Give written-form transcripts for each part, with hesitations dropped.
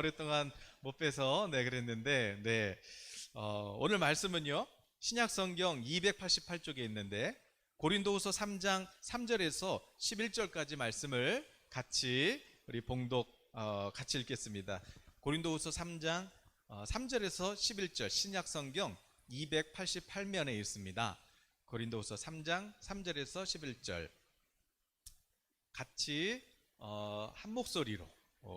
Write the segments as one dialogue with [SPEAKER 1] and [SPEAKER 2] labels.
[SPEAKER 1] 오랫동안 못 뵈서 그랬는데 오늘 말씀은요 신약 성경 288쪽에 있는데 고린도후서 3장 3절에서 11절까지 말씀을 같이 우리 봉독 같이 읽겠습니다. 고린도후서 3장 3절에서 11절 신약 성경 288면에 있습니다. 고린도후서 3장 3절에서 11절 같이 한 목소리로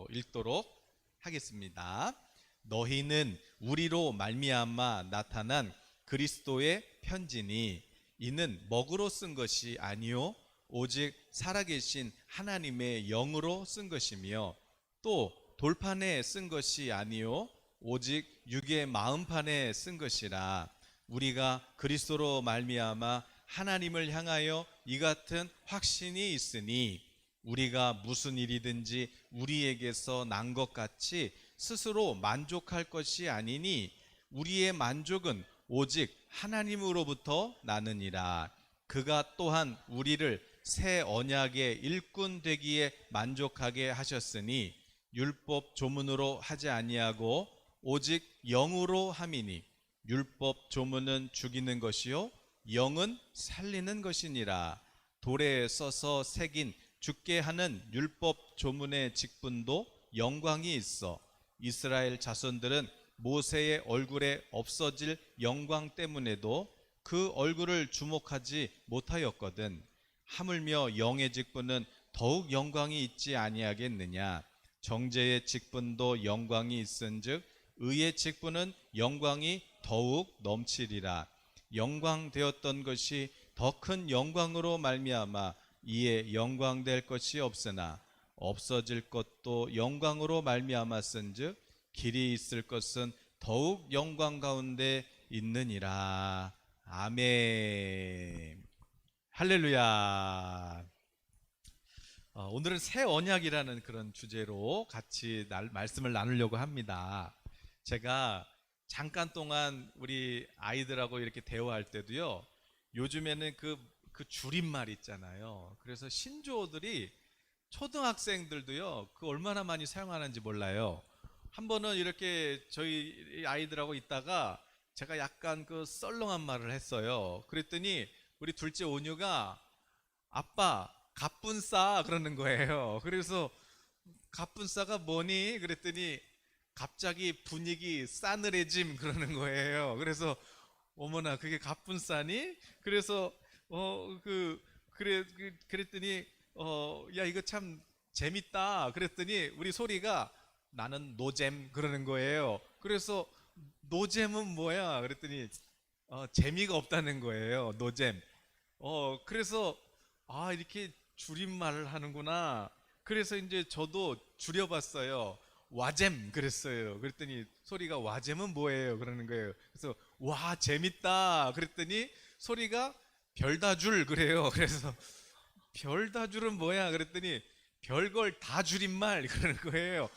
[SPEAKER 1] 읽도록 하겠습니다. 너희는 우리로 말미암아 나타난 그리스도의 편지니 이는 먹으로 쓴 것이 아니요 오직 살아계신 하나님의 영으로 쓴 것이며 또 돌판에 쓴 것이 아니요 오직 육의 마음판에 쓴 것이라. 우리가 그리스도로 말미암아 하나님을 향하여 이 같은 확신이 있으니 우리가 무슨 일이든지 우리에게서 난 것 같이 스스로 만족할 것이 아니니 우리의 만족은 오직 하나님으로부터 나느니라. 그가 또한 우리를 새 언약의 일꾼 되기에 만족하게 하셨으니 율법 조문으로 하지 아니하고 오직 영으로 함이니 율법 조문은 죽이는 것이요 영은 살리는 것이니라. 돌에 써서 새긴 죽게 하는 율법 조문의 직분도 영광이 있어 이스라엘 자손들은 모세의 얼굴에 없어질 영광 때문에도 그 얼굴을 주목하지 못하였거든. 하물며 영의 직분은 더욱 영광이 있지 아니하겠느냐. 정죄의 직분도 영광이 있은즉 의의 직분은 영광이 더욱 넘치리라. 영광되었던 것이 더 큰 영광으로 말미암아 이에 영광될 것이 없으나 없어질 것도 영광으로 말미암았은즉 길이 있을 것은 더욱 영광 가운데 있느니라. 아멘. 할렐루야. 오늘은 새 언약이라는 그런 주제로 같이 말씀을 나누려고 합니다. 제가 잠깐 동안 우리 아이들하고 이렇게 대화할 때도요, 요즘에는 그 줄임말 있잖아요. 그래서 신조어들이 초등학생들도요, 그 얼마나 많이 사용하는지 몰라요. 한 번은 이렇게 저희 아이들하고 있다가 제가 약간 그 썰렁한 말을 했어요. 그랬더니 우리 둘째 온유가 아빠 갑분싸 그러는 거예요. 그래서 갑분싸가 뭐니? 그랬더니 갑자기 분위기 싸늘해짐 그러는 거예요. 그래서 어머나 그게 갑분싸니? 그래서 그랬더니 야 이거 참 재밌다 그랬더니 우리 소리가 나는 노잼 그러는 거예요. 그래서 노잼은 뭐야? 그랬더니 재미가 없다는 거예요. 노잼. 그래서 이렇게 줄임말을 하는구나. 그래서 이제 저도 줄여봤어요. 와잼 그랬어요. 그랬더니 소리가 와잼은 뭐예요? 그러는 거예요. 그래서 와 재밌다 그랬더니 소리가 별다줄 그래요. 그래서 별다줄은 뭐야? 그랬더니 별걸 다 줄임말 그러는 거예요.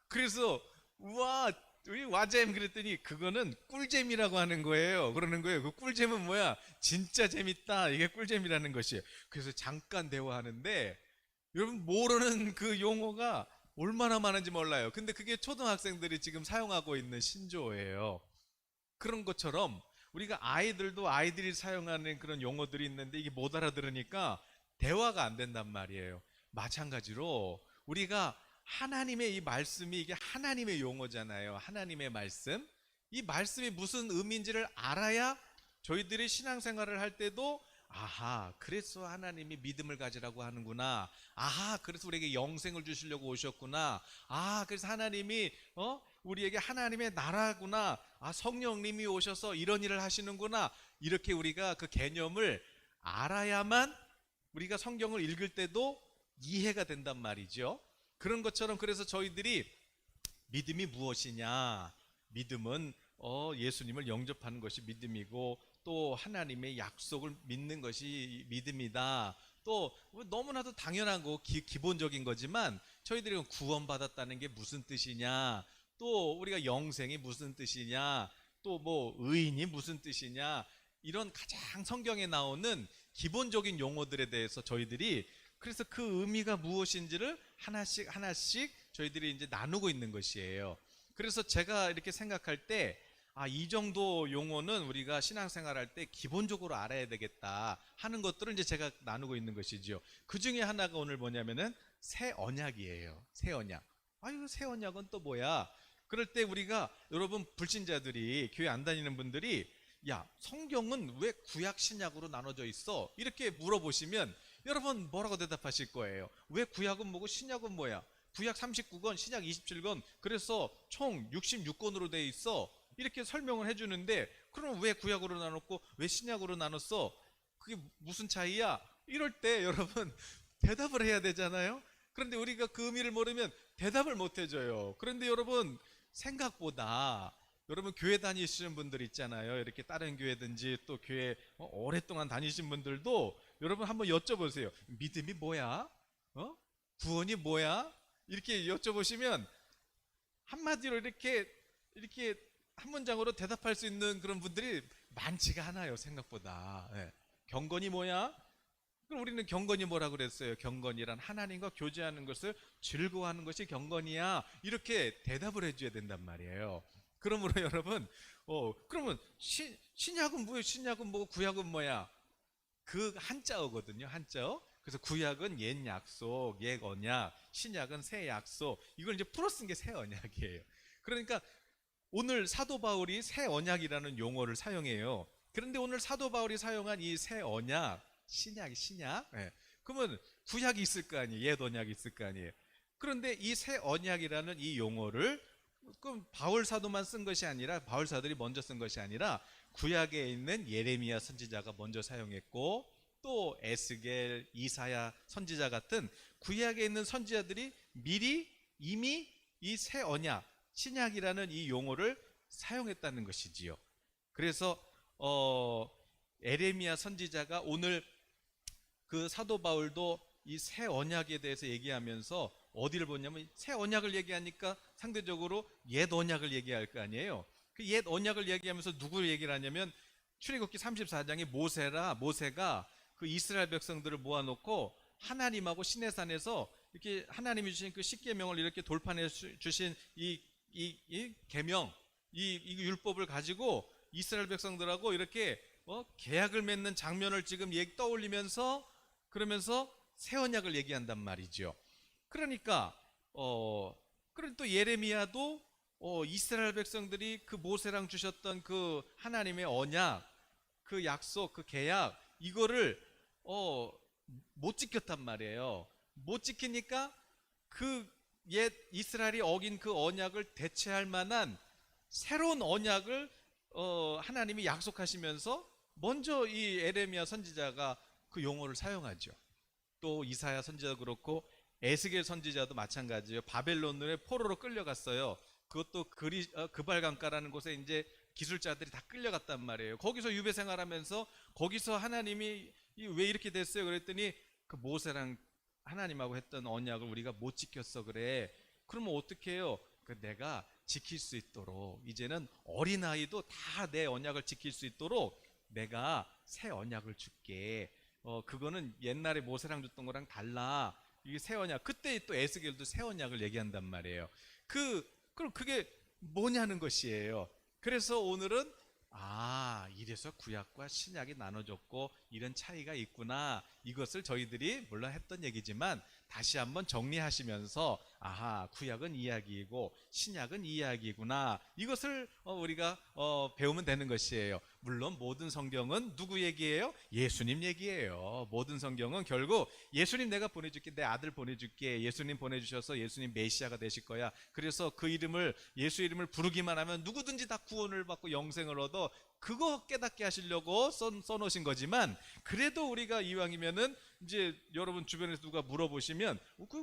[SPEAKER 1] 그래서 우와 우리 와잼 그랬더니 그거는 꿀잼이라고 하는 거예요. 그러는 거예요. 그 꿀잼은 뭐야? 진짜 재밌다. 이게 꿀잼이라는 것이에요. 그래서 잠깐 대화하는데 여러분 모르는 그 용어가 얼마나 많은지 몰라요. 근데 그게 초등학생들이 지금 사용하고 있는 신조어예요. 그런 것처럼 우리가 아이들도 아이들이 사용하는 그런 용어들이 있는데 이게 못 알아들으니까 대화가 안 된단 말이에요. 마찬가지로 우리가 하나님의 이 말씀이 이게 하나님의 용어잖아요. 하나님의 말씀. 이 말씀이 무슨 의미인지를 알아야 저희들이 신앙생활을 할 때도 아하, 그래서 하나님이 믿음을 가지라고 하는구나. 아하, 그래서 우리에게 영생을 주시려고 오셨구나. 아, 그래서 하나님이 우리에게 하나님의 나라구나. 아, 성령님이 오셔서 이런 일을 하시는구나. 이렇게 우리가 그 개념을 알아야만 우리가 성경을 읽을 때도 이해가 된단 말이죠. 그런 것처럼 그래서 저희들이 믿음이 무엇이냐? 믿음은 예수님을 영접하는 것이 믿음이고 또 하나님의 약속을 믿는 것이 믿음이다. 또 너무나도 당연한 거 기본적인 거지만 저희들이 구원받았다는 게 무슨 뜻이냐? 또 우리가 영생이 무슨 뜻이냐? 또 뭐 의인이 무슨 뜻이냐? 이런 가장 성경에 나오는 기본적인 용어들에 대해서 저희들이 그래서 그 의미가 무엇인지를 하나씩 저희들이 이제 나누고 있는 것이에요. 그래서 제가 이렇게 생각할 때, 이 정도 용어는 우리가 신앙생활 할 때 기본적으로 알아야 되겠다 하는 것들을 이제 제가 나누고 있는 것이지요. 그 중에 하나가 오늘 뭐냐면은 새 언약이에요. 새 언약. 이거 새 언약은 또 뭐야? 그럴 때 우리가, 여러분 불신자들이, 교회 안 다니는 분들이, 야, 성경은 왜 구약 신약으로 나눠져 있어? 이렇게 물어보시면 여러분 뭐라고 대답하실 거예요? 왜 구약은 뭐고 신약은 뭐야? 구약 39권, 신약 27권, 그래서 총 66권으로 돼 있어. 이렇게 설명을 해주는데, 그럼 왜 구약으로 나눴고 왜 신약으로 나눴어? 그게 무슨 차이야? 이럴 때 여러분 대답을 해야 되잖아요. 그런데 우리가 그 의미를 모르면 대답을 못 해줘요. 그런데 여러분, 생각보다 여러분 교회 다니시는 분들 있잖아요. 이렇게 다른 교회든지 또 교회 오랫동안 다니신 분들도 여러분 한번 여쭤보세요. 믿음이 뭐야? 구원이 뭐야? 이렇게 여쭤보시면 한마디로 이렇게 한 문장으로 대답할 수 있는 그런 분들이 많지가 않아요. 생각보다. 예. 경건이 뭐야? 그럼 우리는 경건이 뭐라 그랬어요? 경건이란 하나님과 교제하는 것을 즐거워하는 것이 경건이야. 이렇게 대답을 해줘야 된단 말이에요. 그러므로 여러분, 그러면 신약은 뭐예요? 신약은 뭐고 구약은 뭐야? 그 한자어거든요. 한자어. 그래서 구약은 옛 약속, 옛 언약, 신약은 새 약속. 이걸 이제 풀어 쓴 게 새 언약이에요. 그러니까 오늘 사도 바울이 새 언약이라는 용어를 사용해요. 그런데 오늘 사도 바울이 사용한 이 새 언약, 신약. 예. 그러면 구약이 있을 거 아니에요. 옛 언약이 있을 거 아니에요. 그런데 이 새 언약이라는 이 용어를 그럼 바울 사도만 쓴 것이 아니라, 바울 사도들이 먼저 쓴 것이 아니라 구약에 있는 예레미야 선지자가 먼저 사용했고, 또 에스겔, 이사야 선지자 같은 구약에 있는 선지자들이 미리 이미 이 새 언약, 신약이라는 이 용어를 사용했다는 것이지요. 그래서 에레미야 선지자가 오늘 그 사도 바울도 이 새 언약에 대해서 얘기하면서 어디를 보냐면, 새 언약을 얘기하니까 상대적으로 옛 언약을 얘기할 거 아니에요. 그 옛 언약을 얘기하면서 누구를 얘기를 하냐면, 출애굽기 34장에 모세가 그 이스라엘 백성들을 모아놓고 하나님하고 시내산에서 이렇게 하나님이 주신 그 십계명을 이렇게 돌판해 주신 이 계명, 이 율법을 가지고 이스라엘 백성들하고 이렇게 계약을 맺는 장면을 지금 떠올리면서, 그러면서 새 언약을 얘기한단 말이죠. 그러니까 그리고 또 예레미야도 이스라엘 백성들이 그 모세랑 주셨던 그 하나님의 언약, 그 약속, 그 계약, 이거를 못 지켰단 말이에요. 못 지키니까 그 옛 이스라엘이 어긴 그 언약을 대체할 만한 새로운 언약을 하나님이 약속하시면서 먼저 이 에레미야 선지자가 그 용어를 사용하죠. 또 이사야 선지자도 그렇고 에스겔 선지자도 마찬가지예요. 바벨론의 포로로 끌려갔어요. 그것도 그발강가라는 곳에 이제 기술자들이 다 끌려갔단 말이에요. 거기서 유배 생활하면서 거기서 하나님이 왜 이렇게 됐어요? 그랬더니 그 모세랑 하나님하고 했던 언약을 우리가 못 지켰어 그래. 그러면 어떻게 해요? 내가 지킬 수 있도록, 이제는 어린아이도 다 내 언약을 지킬 수 있도록 내가 새 언약을 줄게. 그거는 옛날에 모세랑 줬던 거랑 달라. 이게 새 언약. 그때 또 에스겔도 새 언약을 얘기한단 말이에요. 그럼 그게 뭐냐는 것이에요. 그래서 오늘은 이래서 구약과 신약이 나눠졌고 이런 차이가 있구나, 이것을 저희들이 물론 했던 얘기지만 다시 한번 정리하시면서 구약은 이야기이고 신약은 이야기구나, 이것을 우리가 배우면 되는 것이에요. 물론 모든 성경은 누구 얘기예요? 예수님 얘기예요. 모든 성경은 결국 예수님 내가 보내줄게, 내 아들 보내줄게, 예수님 보내주셔서 예수님 메시아가 되실 거야, 그래서 그 이름을, 예수 이름을 부르기만 하면 누구든지 다 구원을 받고 영생을 얻어, 그거 깨닫게 하시려고 써놓으신 거지만, 그래도 우리가 이왕이면은 이제 여러분 주변에서 누가 물어보시면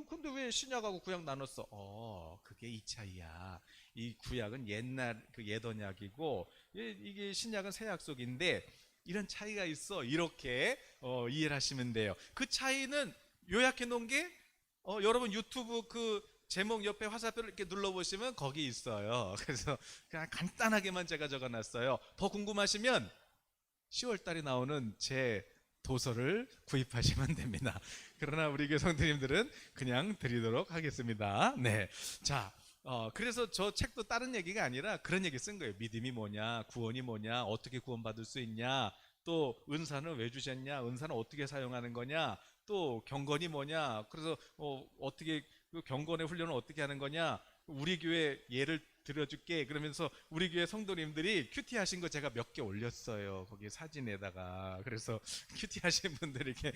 [SPEAKER 1] 근데 왜 신약하고 구약 나눴어? 그게 이 차이야. 이 구약은 옛날 그 옛 언약이고 이게 신약은 새 약속인데 이런 차이가 있어, 이렇게 이해를 하시면 돼요. 그 차이는 요약해 놓은 게 여러분 유튜브 그 제목 옆에 화살표를 이렇게 눌러보시면 거기 있어요. 그래서 그냥 간단하게만 제가 적어놨어요. 더 궁금하시면 10월 달에 나오는 제 도서를 구입하시면 됩니다. 그러나 우리 교회 성도님들은 그냥 드리도록 하겠습니다. 네. 자, 그래서 저 책도 다른 얘기가 아니라 그런 얘기 쓴 거예요. 믿음이 뭐냐, 구원이 뭐냐, 어떻게 구원받을 수 있냐, 또 은사는 왜 주셨냐, 은사는 어떻게 사용하는 거냐, 또 경건이 뭐냐, 그래서 어떻게 그 경건의 훈련을 어떻게 하는 거냐, 우리 교회 예를 들어줄게. 그러면서 우리 교회 성도님들이 큐티 하신 거 제가 몇 개 올렸어요. 거기 사진에다가. 그래서 큐티 하신 분들이 이렇게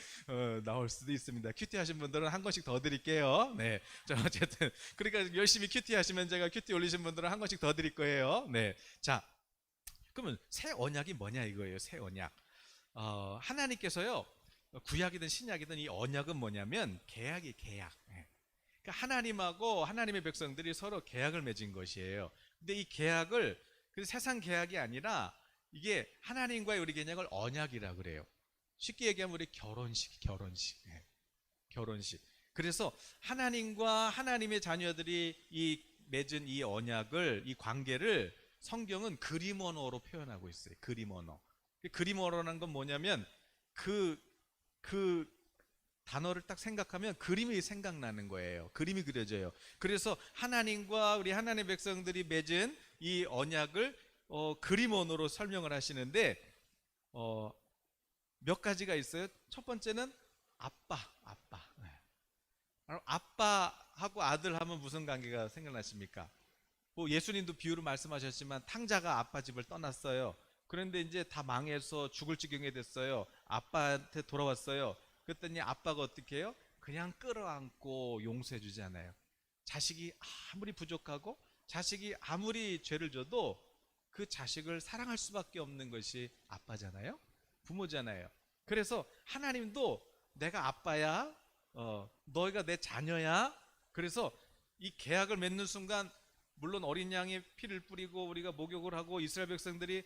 [SPEAKER 1] 나올 수도 있습니다. 큐티 하신 분들은 한 권씩 더 드릴게요. 네. 자, 어쨌든 그러니까 열심히 큐티 하시면 제가 큐티 올리신 분들은 한 권씩 더 드릴 거예요. 네. 자, 그러면 새 언약이 뭐냐 이거예요. 새 언약. 하나님께서요, 구약이든 신약이든 이 언약은 뭐냐면 계약이 계약. 그러니까 하나님하고 하나님의 백성들이 서로 계약을 맺은 것이에요. 근데 이 계약을 세상 계약이 아니라 이게 하나님과의 우리 계약을 언약이라 그래요. 쉽게 얘기하면 우리 결혼식. 그래서 하나님과 하나님의 자녀들이 이 맺은 이 언약을, 이 관계를 성경은 그림 언어로 표현하고 있어요. 그림 언어. 그림 언어라는 건 뭐냐면 그 단어를 딱 생각하면 그림이 생각나는 거예요. 그림이 그려져요. 그래서 하나님과 우리 하나님의 백성들이 맺은 이 언약을 그림 언어로 설명을 하시는데 몇 가지가 있어요. 첫 번째는 아빠. 네. 아빠하고 아들 하면 무슨 관계가 생각나십니까? 뭐 예수님도 비유로 말씀하셨지만 탕자가 아빠 집을 떠났어요. 그런데 이제 다 망해서 죽을 지경에 됐어요. 아빠한테 돌아왔어요. 그랬더니 아빠가 어떻게 해요? 그냥 끌어안고 용서해 주잖아요. 자식이 아무리 부족하고 자식이 아무리 죄를 져도 그 자식을 사랑할 수밖에 없는 것이 아빠잖아요. 부모잖아요. 그래서 하나님도 내가 아빠야, 너희가 내 자녀야. 그래서 이 계약을 맺는 순간 물론 어린 양의 피를 뿌리고 우리가 목욕을 하고 이스라엘 백성들이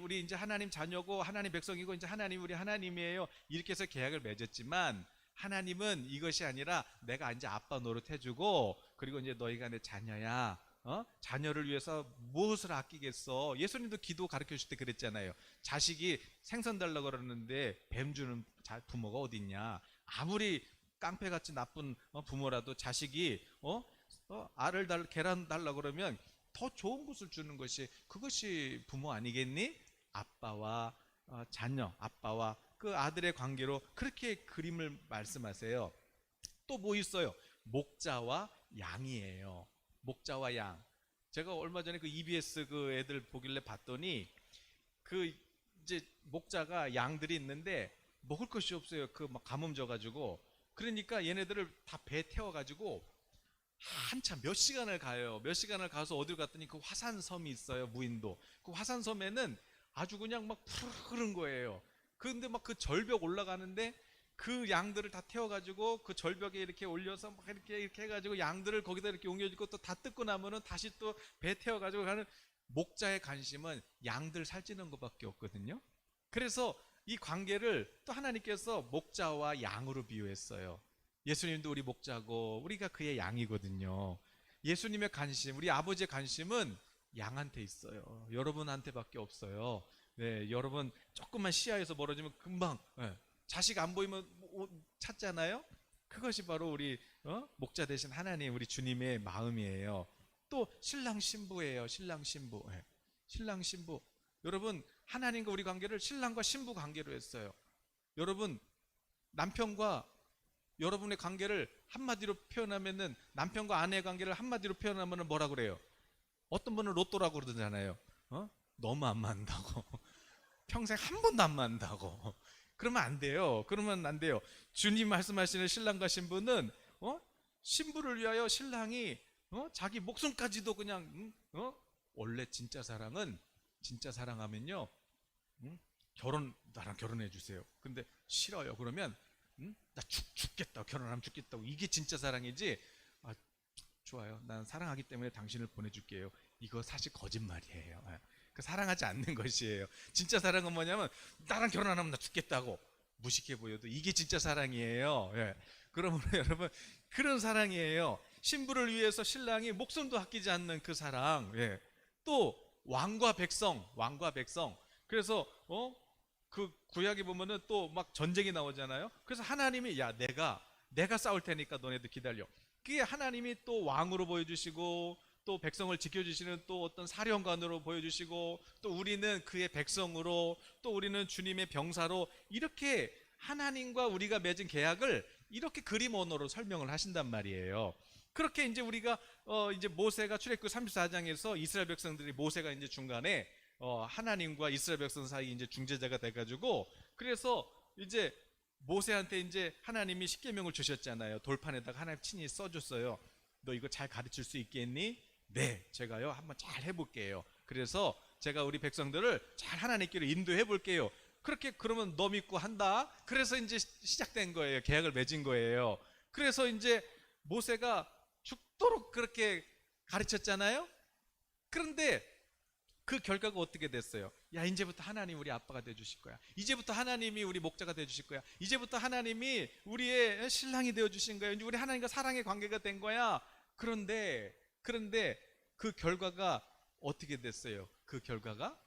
[SPEAKER 1] 우리 이제 하나님 자녀고 하나님 백성이고 이제 하나님 우리 하나님이에요. 이렇게 해서 계약을 맺었지만 하나님은 이것이 아니라 내가 이제 아빠 노릇해주고 그리고 이제 너희가 내 자녀야. 자녀를 위해서 무엇을 아끼겠어? 예수님도 기도 가르쳐 주실 때 그랬잖아요. 자식이 생선 달라고 그러는데 뱀 주는 부모가 어디 있냐? 아무리 깡패같이 나쁜 부모라도 자식이 계란 달라고 그러면 더 좋은 것을 주는 것이 그것이 부모 아니겠니? 아빠와 자녀, 아빠와 그 아들의 관계로 그렇게 그림을 말씀하세요. 또 뭐 있어요? 목자와 양이에요. 목자와 양. 제가 얼마 전에 그 EBS 그 애들 보길래 봤더니 그 이제 목자가 양들이 있는데 먹을 것이 없어요. 그 막 가뭄 져가지고 그러니까 얘네들을 다 배 태워가지고 한참 몇 시간을 가요. 몇 시간을 가서 어디로 갔더니 그 화산섬이 있어요. 무인도. 그 화산섬에는 아주 그냥 막 푸르른 거예요. 그런데 막 그 절벽 올라가는데 그 양들을 다 태워가지고 그 절벽에 이렇게 올려서 막 이렇게 해가지고 양들을 거기다 이렇게 옮겨주고 또 다 뜯고 나면은 다시 또 배 태워가지고 가는 목자의 관심은 양들 살찌는 것밖에 없거든요. 그래서 이 관계를 또 하나님께서 목자와 양으로 비유했어요. 예수님도 우리 목자고 우리가 그의 양이거든요. 예수님의 관심, 우리 아버지의 관심은 양한테 있어요. 여러분한테밖에 없어요. 네, 여러분 조금만 시야에서 멀어지면 금방 자식 안 보이면 찾잖아요. 그것이 바로 우리 목자 되신 하나님, 우리 주님의 마음이에요. 또 신랑 신부예요. 신랑 신부. 신랑 신부. 여러분 하나님과 우리 관계를 신랑과 신부 관계로 했어요. 여러분 남편과 여러분의 관계를 한마디로 표현하면은 남편과 아내의 관계를 한마디로 표현하면은 뭐라 그래요? 어떤 분은 로또라고 그러잖아요. 너무 안 맞는다고. 평생 한 번도 안 맞는다고. 그러면 안 돼요. 그러면 안 돼요. 주님 말씀하시는 신랑과 신부는 신부를 위하여 신랑이 자기 목숨까지도 그냥 원래 진짜 사랑하면요. 나랑 결혼해 주세요. 근데 싫어요. 그러면 나 죽겠다. 결혼하면 죽겠다고. 이게 진짜 사랑이지. 좋아요. 난 사랑하기 때문에 당신을 보내줄게요. 이거 사실 거짓말이에요. 사랑하지 않는 것이에요. 진짜 사랑은 뭐냐면 나랑 결혼 안 하면 나 죽겠다고. 무식해 보여도 이게 진짜 사랑이에요. 그러면 여러분 그런 사랑이에요. 신부를 위해서 신랑이 목숨도 아끼지 않는 그 사랑. 또 왕과 백성. 그래서 그 구약에 보면은 또 막 전쟁이 나오잖아요. 그래서 하나님이 야 내가 싸울 테니까 너네들 기다려. 그게 하나님이 또 왕으로 보여주시고 또 백성을 지켜주시는 또 어떤 사령관으로 보여주시고 또 우리는 그의 백성으로 또 우리는 주님의 병사로 이렇게 하나님과 우리가 맺은 계약을 이렇게 그림 언어로 설명을 하신단 말이에요. 그렇게 이제 우리가 이제 모세가 출애굽 34장에서 이스라엘 백성들이 모세가 이제 중간에 하나님과 이스라엘 백성 사이 이제 중재자가 돼가지고 그래서 이제 모세한테 이제 하나님이 십계명을 주셨잖아요. 돌판에다가 하나님 친히 써줬어요. 너 이거 잘 가르칠 수 있겠니? 네, 제가요 한번 잘 해볼게요. 그래서 제가 우리 백성들을 잘 하나님께로 인도해 볼게요. 그렇게 그러면 너 믿고 한다. 그래서 이제 시작된 거예요. 계약을 맺은 거예요. 그래서 이제 모세가 죽도록 그렇게 가르쳤잖아요. 그런데 그 결과가 어떻게 됐어요? 야, 이제부터 하나님 우리 아빠가 되어주실 거야. 이제부터 하나님이 우리 목자가 되어주실 거야. 이제부터 하나님이 우리의 신랑이 되어주신 거야. 이제 우리 하나님과 사랑의 관계가 된 거야. 그런데 그 결과가 어떻게 됐어요? 그 결과가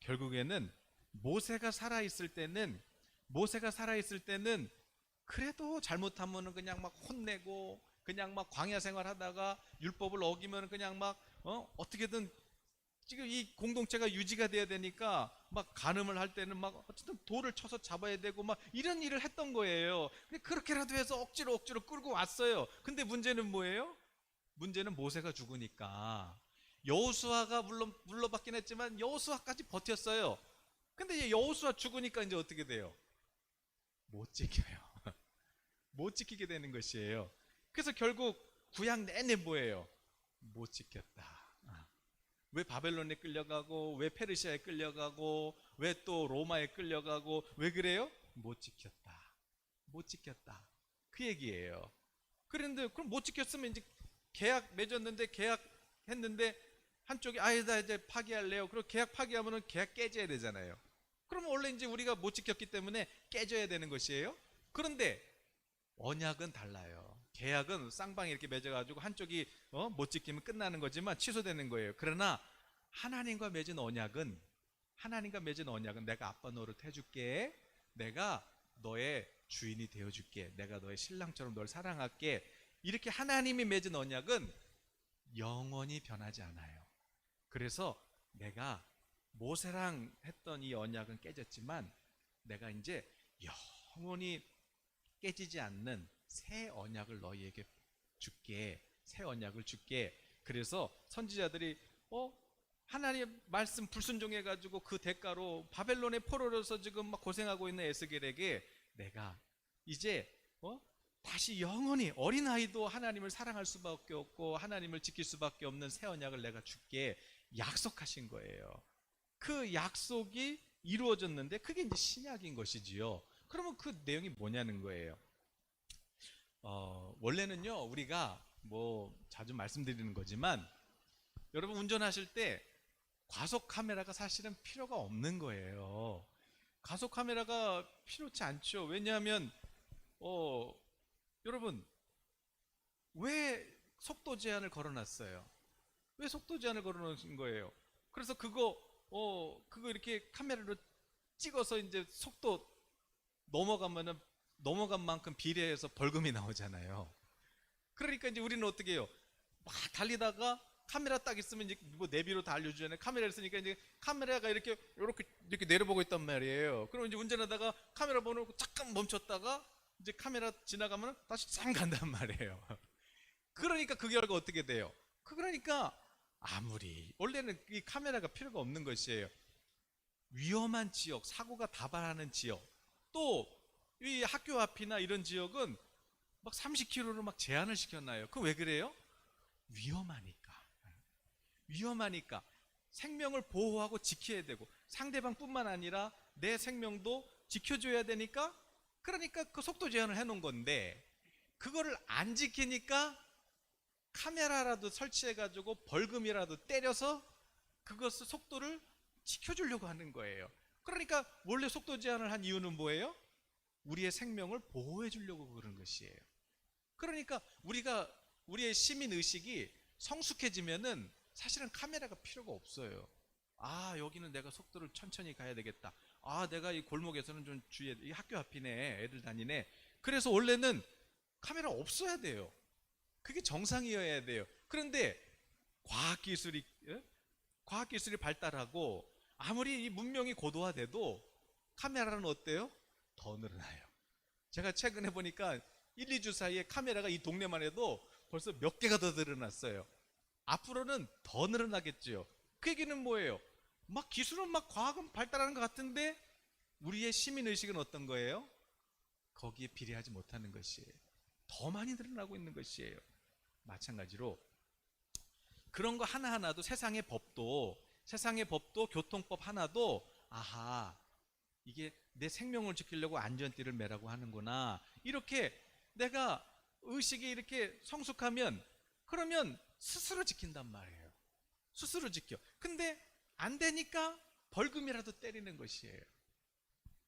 [SPEAKER 1] 결국에는 모세가 살아있을 때는 그래도 잘못하면은 그냥 막 혼내고 그냥 막 광야 생활하다가 율법을 어기면 그냥 막 어떻게든 지금 이 공동체가 유지가 돼야 되니까 막 간음을 할 때는 막 어쨌든 돌을 쳐서 잡아야 되고 막 이런 일을 했던 거예요. 근데 그렇게라도 해서 억지로 끌고 왔어요. 근데 문제는 뭐예요? 문제는 모세가 죽으니까 여호수아가 물론 물러받긴 했지만 여호수아까지 버텼어요. 근데 이제 여호수아 죽으니까 이제 어떻게 돼요? 못 지켜요. 못 지키게 되는 것이에요. 그래서 결국 구약 내내 뭐예요? 못 지켰다. 왜 바벨론에 끌려가고 왜 페르시아에 끌려가고 왜 또 로마에 끌려가고 왜 그래요? 못 지켰다. 그 얘기예요. 그런데 그럼 못 지켰으면 이제 계약 맺었는데 계약했는데 한쪽이 아니다 이제 파기할래요. 그리고 계약 파기하면은 계약 깨져야 되잖아요. 그러면 원래 이제 우리가 못 지켰기 때문에 깨져야 되는 것이에요. 그런데 언약은 달라요. 계약은 쌍방이 이렇게 맺어가지고 한쪽이 못 지키면 끝나는 거지만 취소되는 거예요. 그러나 하나님과 맺은 언약은 내가 아빠 노릇 해줄게. 내가 너의 주인이 되어줄게. 내가 너의 신랑처럼 널 사랑할게. 이렇게 하나님이 맺은 언약은 영원히 변하지 않아요. 그래서 내가 모세랑 했던 이 언약은 깨졌지만 내가 이제 영원히 깨지지 않는 새 언약을 너희에게 줄게. 새 언약을 줄게. 그래서 선지자들이 하나님의 말씀 불순종해가지고 그 대가로 바벨론의 포로로서 지금 막 고생하고 있는 에스겔에게 내가 이제 다시 영원히 어린아이도 하나님을 사랑할 수밖에 없고 하나님을 지킬 수밖에 없는 새 언약을 내가 줄게 약속하신 거예요. 그 약속이 이루어졌는데 그게 이제 신약인 것이지요. 그러면 그 내용이 뭐냐는 거예요. 원래는요 우리가 뭐 자주 말씀드리는 거지만 여러분 운전하실 때 과속 카메라가 사실은 필요가 없는 거예요. 과속 카메라가 필요치 않죠. 왜냐하면 여러분 왜 속도 제한을 걸어놨어요? 왜 속도 제한을 걸어놓은 거예요? 그래서 그거 이렇게 카메라로 찍어서 이제 속도 넘어간 만큼 비례해서 벌금이 나오잖아요. 그러니까 이제 우리는 어떻게 해요? 막 달리다가 카메라 딱 있으면 이제 뭐 내비로 다 알려주잖아요. 카메라를 쓰니까 이제 카메라가 이렇게 내려보고 있단 말이에요. 그럼 이제 운전하다가 카메라 보고 잠깐 멈췄다가 이제 카메라 지나가면 다시 싹 간단 말이에요. 그러니까 그 결과 어떻게 돼요? 그러니까 아무리 원래는 이 카메라가 필요가 없는 것이에요. 위험한 지역, 사고가 다발하는 지역, 또 이 학교 앞이나 이런 지역은 막 30km로 막 제한을 시켜놔요. 그 왜 그래요? 위험하니까 생명을 보호하고 지켜야 되고 상대방뿐만 아니라 내 생명도 지켜줘야 되니까 그러니까 그 속도 제한을 해놓은 건데 그거를 안 지키니까 카메라라도 설치해가지고 벌금이라도 때려서 그것을 속도를 지켜주려고 하는 거예요. 그러니까 원래 속도 제한을 한 이유는 뭐예요? 우리의 생명을 보호해 주려고 그런 것이에요. 그러니까 우리의 시민 의식이 성숙해지면은 사실은 카메라가 필요가 없어요. 아, 여기는 내가 속도를 천천히 가야 되겠다. 아, 내가 이 골목에서는 좀 주의해. 이 학교 앞이네. 애들 다니네. 그래서 원래는 카메라 없어야 돼요. 그게 정상이어야 돼요. 그런데 과학기술이, 예? 과학기술이 발달하고 아무리 이 문명이 고도화돼도 카메라는 어때요? 더 늘어나요. 제가 최근에 보니까 1, 2주 사이에 카메라가 이 동네만 해도 벌써 몇 개가 더 늘어났어요. 앞으로는 더 늘어나겠죠. 그 얘기는 뭐예요? 막 기술은 막 과학은 발달하는 것 같은데 우리의 시민의식은 어떤 거예요? 거기에 비례하지 못하는 것이에요. 더 많이 늘어나고 있는 것이에요. 마찬가지로 그런 거 하나하나도 세상의 법도 교통법 하나도 아하, 이게 내 생명을 지키려고 안전띠를 매라고 하는구나. 이렇게 내가 의식이 이렇게 성숙하면 그러면 스스로 지킨단 말이에요. 스스로 지켜. 근데 안 되니까 벌금이라도 때리는 것이에요.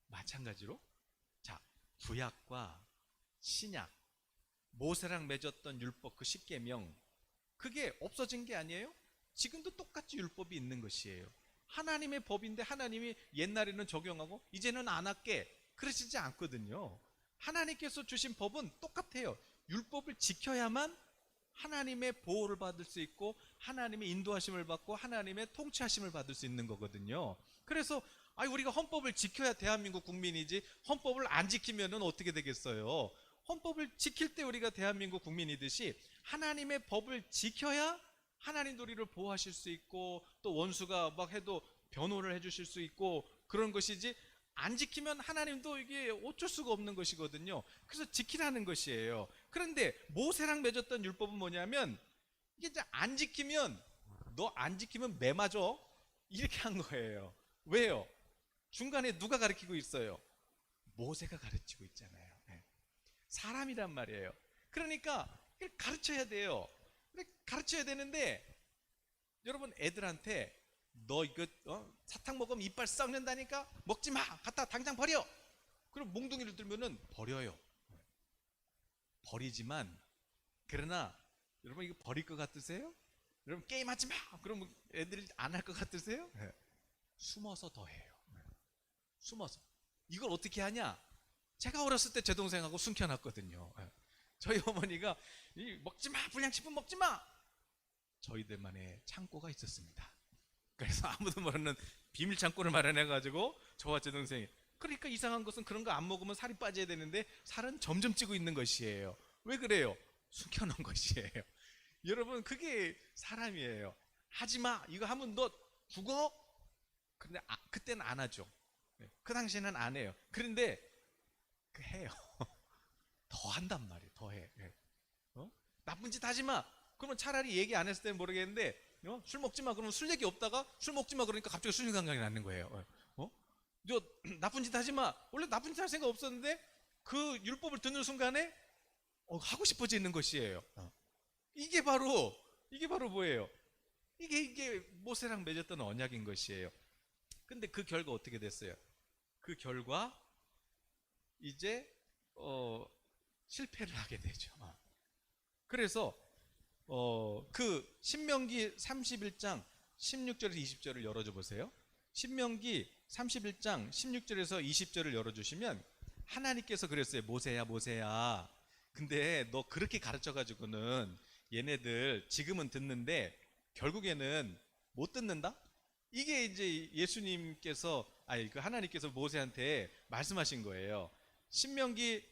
[SPEAKER 1] 마찬가지로 자, 구약과 신약, 모세랑 맺었던 율법 그 십계명, 그게 없어진 게 아니에요. 지금도 똑같이 율법이 있는 것이에요. 하나님의 법인데 하나님이 옛날에는 적용하고 이제는 안 할게, 그러시지 않거든요. 하나님께서 주신 법은 똑같아요. 율법을 지켜야만 하나님의 보호를 받을 수 있고 하나님의 인도하심을 받고 하나님의 통치하심을 받을 수 있는 거거든요. 그래서 우리가 헌법을 지켜야 대한민국 국민이지 헌법을 안 지키면 어떻게 되겠어요? 헌법을 지킬 때 우리가 대한민국 국민이듯이 하나님의 법을 지켜야 하나님도 우리를 보호하실 수 있고 또 원수가 막 해도 변호를 해주실 수 있고 그런 것이지, 안 지키면 하나님도 이게 어쩔 수가 없는 것이거든요. 그래서 지키라는 것이에요. 그런데 모세랑 맺었던 율법은 뭐냐면 이게 이제 안 지키면 너 안 지키면 매 맞아, 이렇게 한 거예요. 왜요? 중간에 누가 가르치고 있어요? 모세가 가르치고 있잖아요. 사람이란 말이에요. 그러니까 이걸 가르쳐야 돼요. 가르쳐야 되는데 여러분, 애들한테 너 이거 사탕 먹으면 이빨 썩는다니까 먹지 마, 갖다 당장 버려. 그럼 몽둥이를 들면은 버려요. 버리지만 그러나 여러분, 이거 버릴 것 같으세요? 여러분, 게임하지 마 그러면 애들이 안 할 것 같으세요? 숨어서 더 해요. 숨어서. 이걸 어떻게 하냐? 제가 어렸을 때 제 동생하고 숨겨놨거든요. 저희 어머니가 먹지 마, 불량식품 먹지 마. 저희들만의 창고가 있었습니다. 그래서 아무도 모르는 비밀 창고를 마련해가지고 저와 제 동생이, 그러니까 이상한 것은 그런 거 안 먹으면 살이 빠져야 되는데 살은 점점 찌고 있는 것이에요. 왜 그래요? 숨겨놓은 것이에요. 여러분, 그게 사람이에요. 하지마, 이거 하면 너 죽어. 근데 그때는 안 하죠. 그 당시에는 안 해요. 그런데 해요. 더 한단 말이에요. 더 해. 나쁜 짓 하지 마. 그러면 차라리 얘기 안 했을 때는 모르겠는데 술 먹지 마 그러면 술 얘기 없다가 술 먹지 마 그러니까 갑자기 술 생각이 나는 거예요. 너 나쁜 짓 하지 마. 원래 나쁜 짓 할 생각 없었는데 그 율법을 듣는 순간에 하고 싶어지는 것이에요. 이게 바로 뭐예요? 이게 모세랑 맺었던 언약인 것이에요. 근데 그 결과 어떻게 됐어요? 그 결과 이제 실패를 하게 되죠. 그래서 그 신명기 31장 16절에서 20절을 열어줘 보세요. 신명기 31장 16절에서 20절을 열어주시면 하나님께서 그랬어요. 모세야, 모세야, 근데 너 그렇게 가르쳐가지고는 얘네들 지금은 듣는데 결국에는 못 듣는다? 이게 이제 예수님께서 그 하나님께서 모세한테 말씀하신 거예요. 신명기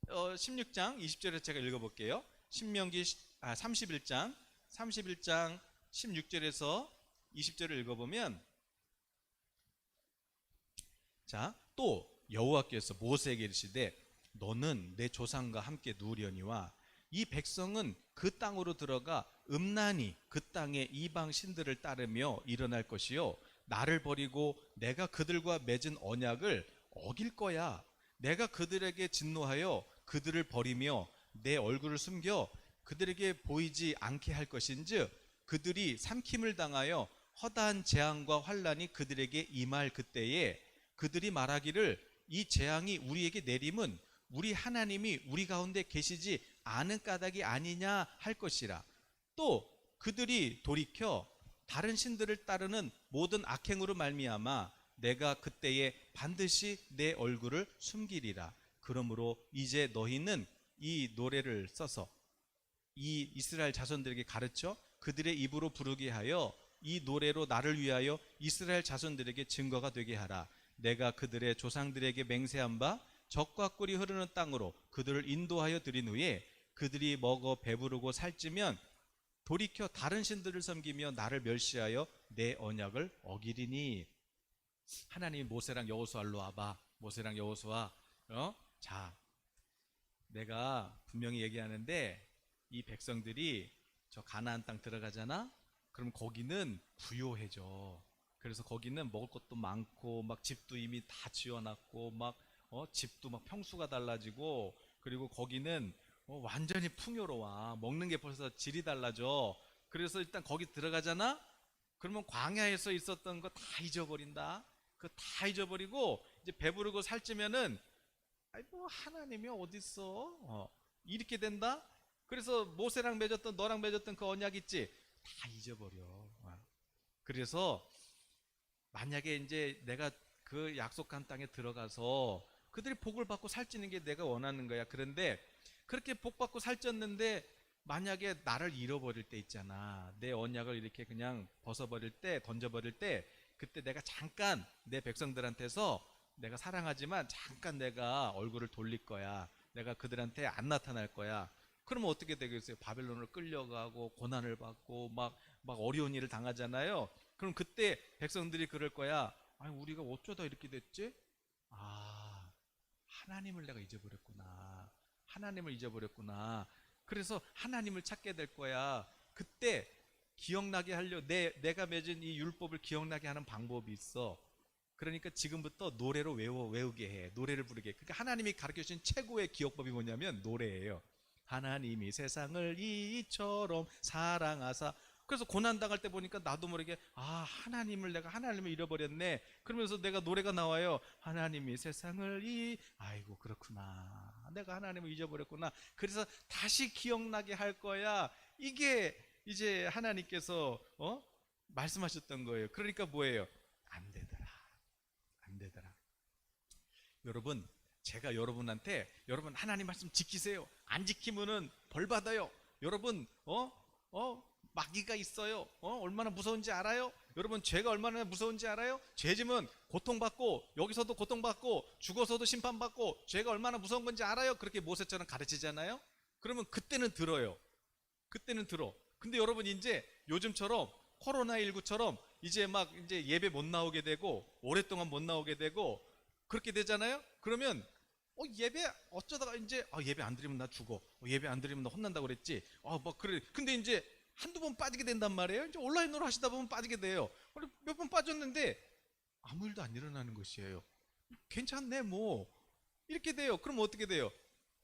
[SPEAKER 1] 16장 20절에 제가 읽어볼게요. 신명기 31장 16절에서 20절을 읽어보면, 자, 또 여호와께서 모세에게 이르시되 너는 내 조상과 함께 누우려니와 이 백성은 그 땅으로 들어가 음란히 그 땅의 이방 신들을 따르며 일어날 것이요 나를 버리고 내가 그들과 맺은 언약을 어길 거야. 내가 그들에게 진노하여 그들을 버리며 내 얼굴을 숨겨 그들에게 보이지 않게 할 것인즉 그들이 삼킴을 당하여 허다한 재앙과 환난이 그들에게 임할 그때에 그들이 말하기를 이 재앙이 우리에게 내림은 우리 하나님이 우리 가운데 계시지 않은 까닭이 아니냐 할 것이라. 또 그들이 돌이켜 다른 신들을 따르는 모든 악행으로 말미암아 내가 그때에 반드시 내 얼굴을 숨기리라. 그러므로 이제 너희는 이 노래를 써서 이 이스라엘 자손들에게 가르쳐 그들의 입으로 부르게 하여 이 노래로 나를 위하여 이스라엘 자손들에게 증거가 되게 하라. 내가 그들의 조상들에게 맹세한 바 젖과 꿀이 흐르는 땅으로 그들을 인도하여 드린 후에 그들이 먹어 배부르고 살찌면 돌이켜 다른 신들을 섬기며 나를 멸시하여 내 언약을 어기리니. 하나님이 모세랑 여호수아로 와봐. 모세랑 여호수아, 자, 내가 분명히 얘기하는데 이 백성들이 저 가나안 땅 들어가잖아. 그럼 거기는 부요해져. 그래서 거기는 먹을 것도 많고 막 집도 이미 다 지어놨고 막 집도 막 평수가 달라지고, 그리고 거기는 완전히 풍요로워. 먹는 게 벌써 질이 달라져. 그래서 일단 거기 들어가잖아. 그러면 광야에서 있었던 거 다 잊어버린다. 그거 다 잊어버리고 이제 배부르고 살찌면은 아이 뭐 하나님이 어딨어? 이렇게 된다. 그래서 모세랑 맺었던 너랑 맺었던 그 언약 있지? 다 잊어버려. 그래서 만약에 이제 내가 그 약속한 땅에 들어가서 그들이 복을 받고 살찌는 게 내가 원하는 거야. 그런데 그렇게 복 받고 살쪘는데 만약에 나를 잃어버릴 때 있잖아. 내 언약을 이렇게 그냥 벗어버릴 때, 던져버릴 때, 그때 내가 잠깐 내 백성들한테서 내가 사랑하지만 잠깐 내가 얼굴을 돌릴 거야. 내가 그들한테 안 나타날 거야. 그러면 어떻게 되겠어요? 바벨론을 끌려가고 고난을 받고 막 어려운 일을 당하잖아요. 그럼 그때 백성들이 그럴 거야. 아니 우리가 어쩌다 이렇게 됐지? 아, 하나님을 내가 잊어버렸구나. 하나님을 잊어버렸구나. 그래서 하나님을 찾게 될 거야. 그때 기억나게 하려 내가 맺은 이 율법을 기억나게 하는 방법이 있어. 그러니까 지금부터 노래로 외우게 해. 노래를 부르게 해. 그러니까 하나님이 가르쳐 주신 최고의 기억법이 뭐냐면 노래예요. 하나님이 세상을 이처럼 사랑하사. 그래서 고난당할 때 보니까 나도 모르게 내가 하나님을 잃어버렸네. 그러면서 내가 노래가 나와요. 하나님이 세상을 아이고 그렇구나. 내가 하나님을 잊어버렸구나. 그래서 다시 기억나게 할 거야. 이게 이제 하나님께서 말씀하셨던 거예요. 그러니까 뭐예요? 안 되더라. 안 되더라. 여러분, 제가 여러분한테 여러분 하나님 말씀 지키세요. 안 지키면은 벌 받아요. 여러분 마귀가 있어요. 얼마나 무서운지 알아요? 여러분 죄가 얼마나 무서운지 알아요? 죄짐은 고통받고 여기서도 고통받고 죽어서도 심판받고 죄가 얼마나 무서운 건지 알아요? 그렇게 모세처럼 가르치잖아요. 그러면 그때는 들어요. 그때는 들어. 근데 여러분 이제 요즘처럼 코로나19처럼 이제 막 이제 예배 못 나오게 되고 오랫동안 못 나오게 되고 그렇게 되잖아요. 그러면 예배 어쩌다가 이제 예배 안 드리면 나 죽어. 예배 안 드리면 나 혼난다고 그랬지. 막 그래. 근데 이제 한두 번 빠지게 된단 말이에요. 이제 온라인으로 하시다 보면 빠지게 돼요. 몇 번 빠졌는데 아무 일도 안 일어나는 것이에요. 괜찮네 뭐 이렇게 돼요. 그럼 어떻게 돼요?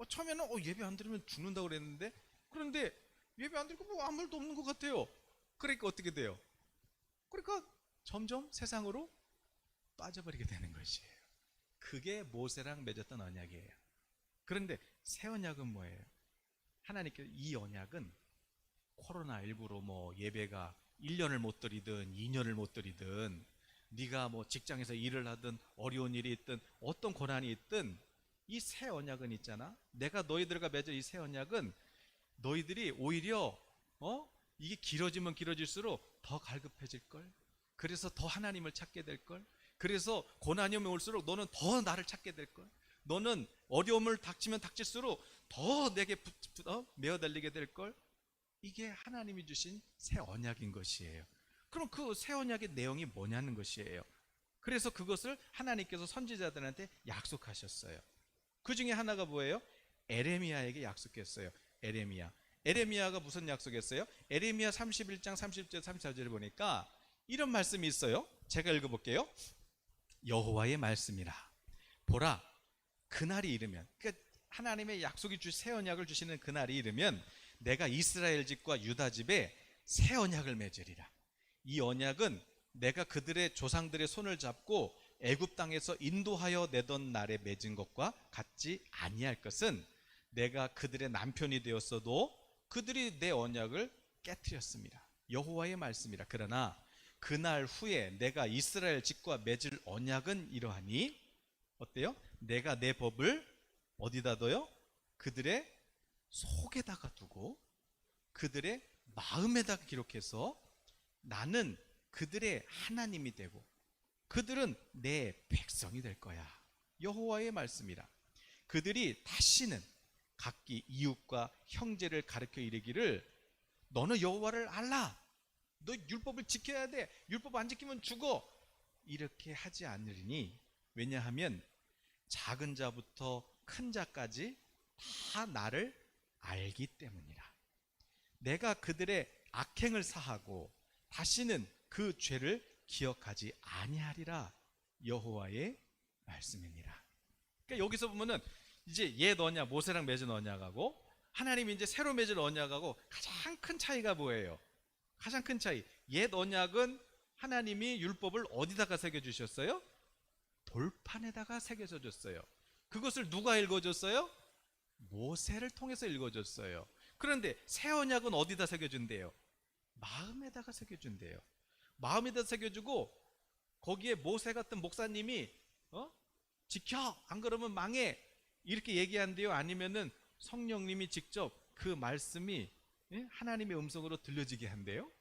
[SPEAKER 1] 처음에는 예배 안 드리면 죽는다고 그랬는데 그런데 예배 안 드리고 뭐 아무 일도 없는 것 같아요. 그러니까 어떻게 돼요? 그러니까 점점 세상으로 빠져버리게 되는 것이에요. 그게 모세랑 맺었던 언약이에요. 그런데 새 언약은 뭐예요? 하나님께서 이 언약은 코로나19로 뭐 예배가 1년을 못 드리든 2년을 못 드리든 네가 뭐 직장에서 일을 하든 어려운 일이 있든 어떤 고난이 있든 이 새 언약은 있잖아. 내가 너희들과 맺은 이 새 언약은 너희들이 오히려 이게 길어지면 길어질수록 더 갈급해질걸. 그래서 더 하나님을 찾게 될걸. 그래서 고난이 오면 올수록 너는 더 나를 찾게 될걸. 너는 어려움을 닥치면 닥칠수록 더 내게 메어달리게 될걸. 이게 하나님이 주신 새 언약인 것이에요. 그럼 그 새 언약의 내용이 뭐냐는 것이에요. 그래서 그것을 하나님께서 선지자들한테 약속하셨어요. 그 중에 하나가 뭐예요? 에레미야에게 약속했어요. 에레미야가 무슨 약속했어요? 에레미야 31장 30절 34절을 보니까 이런 말씀이 있어요. 제가 읽어볼게요. 여호와의 말씀이라. 보라, 그날이 이르면, 그러니까 하나님의 약속이 새 언약을 주시는 그날이 이르면 내가 이스라엘 집과 유다 집에 새 언약을 맺으리라. 이 언약은 내가 그들의 조상들의 손을 잡고 애굽 땅에서 인도하여 내던 날에 맺은 것과 같지 아니할 것은 내가 그들의 남편이 되었어도 그들이 내 언약을 깨트렸습니다. 여호와의 말씀이라. 그러나 그날 후에 내가 이스라엘 집과 맺을 언약은 이러하니, 어때요? 내가 내 법을 어디다 둬요? 그들의 속에다가 두고 그들의 마음에다가 기록해서 나는 그들의 하나님이 되고 그들은 내 백성이 될 거야. 여호와의 말씀이라. 그들이 다시는 각기 이웃과 형제를 가르쳐 이르기를 너는 여호와를 알라, 너 율법을 지켜야 돼, 율법 안 지키면 죽어, 이렇게 하지 않으리니, 왜냐하면 작은 자부터 큰 자까지 다 나를 알기 때문이라. 내가 그들의 악행을 사하고 다시는 그 죄를 기억하지 아니하리라. 여호와의 말씀이니라. 그러니까 여기서 보면은 이제 옛 언약, 모세랑 맺은 언약하고 하나님이 이제 새로 맺은 언약하고 가장 큰 차이가 뭐예요? 가장 큰 차이. 옛 언약은 하나님이 율법을 어디다가 새겨주셨어요? 돌판에다가 새겨서 줬어요. 그것을 누가 읽어줬어요? 모세를 통해서 읽어줬어요. 그런데 새 언약은 어디다 새겨준대요? 마음에다가 새겨준대요. 마음에다 새겨주고 거기에 모세 같은 목사님이 지켜, 안 그러면 망해, 이렇게 얘기한대요? 아니면은 성령님이 직접 그 말씀이 하나님의 음성으로 들려지게 한대요?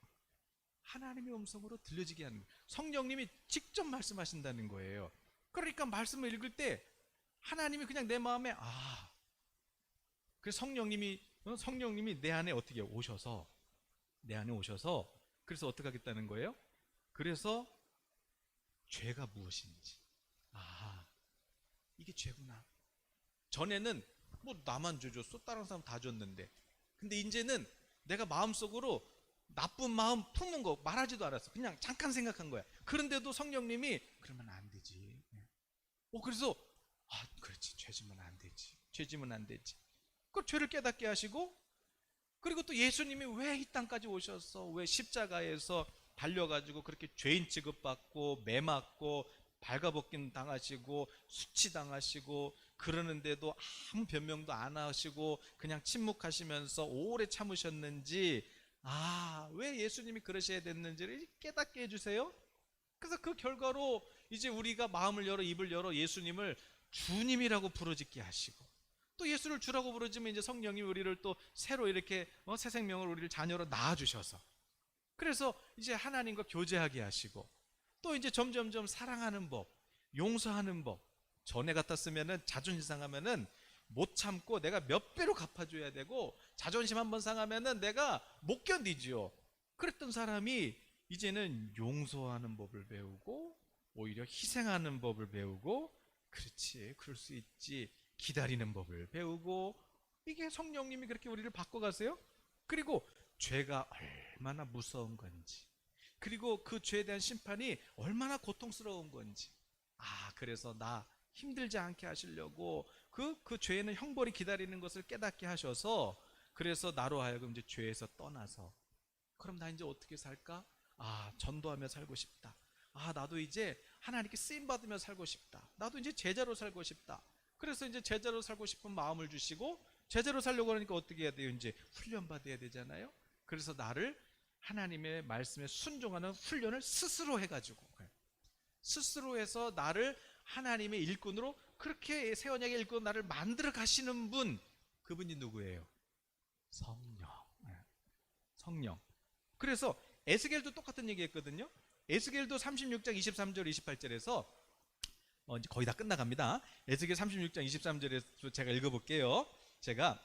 [SPEAKER 1] 하나님의 음성으로 들려지게 하는 거예요. 성령님이 직접 말씀하신다는 거예요. 그러니까 말씀을 읽을 때 하나님이 그냥 내 마음에 그래서 성령님이 내 안에 어떻게 오셔서, 내 안에 오셔서 그래서 어떻게 하겠다는 거예요? 그래서 죄가 무엇인지, 이게 죄구나. 전에는 뭐 나만 죄 줬어? 다른 사람 다 줬는데. 근데 이제는 내가 마음속으로 나쁜 마음 품는 거 말하지도 않았어. 그냥 잠깐 생각한 거야. 그런데도 성령님이 그러면 안 되지. 그래서 그렇지, 죄지면 안 되지. 죄지면 안 되지. 그 죄를 깨닫게 하시고, 그리고 또 예수님이 왜 이 땅까지 오셔서, 왜 십자가에서 달려가지고 그렇게 죄인 취급받고 매맞고 발가벗김 당하시고 수치당하시고 그러는데도 아무 변명도 안 하시고 그냥 침묵하시면서 오래 참으셨는지, 왜 예수님이 그러셔야 됐는지를 깨닫게 해주세요. 그래서 그 결과로 이제 우리가 마음을 열어 입을 열어 예수님을 주님이라고 부르짖게 하시고, 또 예수를 주라고 부르짖으면 이제 성령이 우리를 또 새로 이렇게 새 생명을 우리를 자녀로 낳아주셔서, 그래서 이제 하나님과 교제하게 하시고, 또 이제 점점점 사랑하는 법, 용서하는 법. 전에 같았으면은 자존심 상하면은 못 참고 내가 몇 배로 갚아줘야 되고, 자존심 한번 상하면은 내가 못 견디지요. 그랬던 사람이 이제는 용서하는 법을 배우고 오히려 희생하는 법을 배우고, 그렇지, 그럴 수 있지, 기다리는 법을 배우고, 이게 성령님이 그렇게 우리를 바꿔가세요. 그리고 죄가 얼마나 무서운 건지, 그리고 그 죄에 대한 심판이 얼마나 고통스러운 건지, 그래서 나 힘들지 않게 하시려고 그 죄에는 형벌이 기다리는 것을 깨닫게 하셔서, 그래서 나로 하여금 이제 죄에서 떠나서, 그럼 나 이제 어떻게 살까? 전도하며 살고 싶다. 나도 이제 하나님께 쓰임 받으며 살고 싶다. 나도 이제 제자로 살고 싶다. 그래서 이제 제자로 살고 싶은 마음을 주시고, 제자로 살려고 하니까 어떻게 해야 돼요? 이제 훈련 받아야 되잖아요. 그래서 나를 하나님의 말씀에 순종하는 훈련을 스스로 해가지고, 스스로 해서 나를 하나님의 일꾼으로, 그렇게 새 언약의 일꾼으로 나를 만들어 가시는 분, 그분이 누구예요? 성령. 성령. 그래서 에스겔도 똑같은 얘기 했거든요. 에스겔도 36장 23절 28절에서 이제 거의 다 끝나갑니다. 에스겔 36장 23절에서 제가 읽어볼게요. 제가